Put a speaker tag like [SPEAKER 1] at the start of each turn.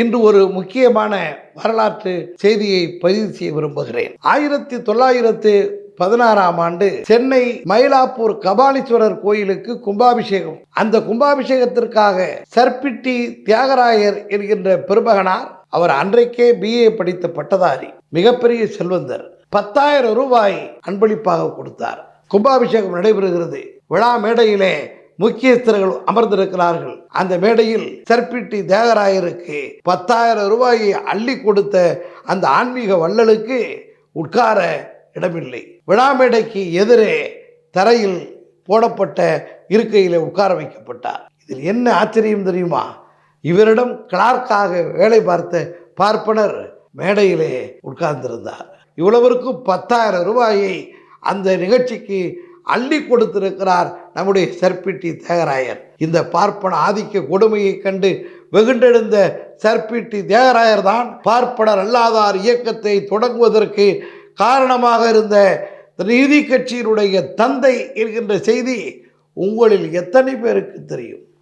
[SPEAKER 1] இன்று ஒரு முக்கியமான வரலாற்று செய்தியை பதிவு செய்ய விரும்புகிறேன். 1916ஆம் ஆண்டு சென்னை மயிலாப்பூர் கபாலீஸ்வரர் கோயிலுக்கு கும்பாபிஷேகம். அந்த கும்பாபிஷேகத்திற்காக சர்பிட்டி தியாகராயர் என்கின்ற பெருமகனார், அவர் அன்றைக்கே BA படித்த பட்டதாரி, மிகப்பெரிய செல்வந்தர், 10,000 ரூபாய் அன்பளிப்பாக கொடுத்தார். கும்பாபிஷேகம் நடைபெறுகிறது. விழா மேடையிலே முக்கியஸ்தர்கள் அமர்ந்திருக்கிறார்கள். அந்த மேடையில் சர்பிட்டி தியாகராயருக்கு 10,000 ரூபாயை அள்ளி கொடுத்த அந்த ஆன்மீக வள்ளலுக்கு உட்கார இடமில்லை. விழா மேடைக்கு எதிரே தரையில் போடப்பட்ட இருக்கையில் உட்கார வைக்கப்பட்டார். இதில் என்ன ஆச்சரியம் தெரியுமா? இவரிடம் கிளார்க்காக வேலை பார்த்த பார்ப்பனர் மேடையிலே உட்கார்ந்திருந்தார். இவ்வளவிற்கும் 10,000 ரூபாயை அந்த நிகழ்ச்சிக்கு அள்ளி கொடுத்திருக்கிறார் நம்முடைய சர்பிட்டி தியாகராயர். இந்த பார்ப்பன ஆதிக்க கொடுமையை கண்டு வெகுண்டெழுந்த சர்பிட்டி தியாகராயர் தான் பார்ப்பனர் அல்லாதார் இயக்கத்தை தொடங்குவதற்கு காரணமாக இருந்த நீதி கட்சியினுடைய தந்தை என்கின்ற செய்தி உங்களில் எத்தனை பேருக்கு தெரியும்?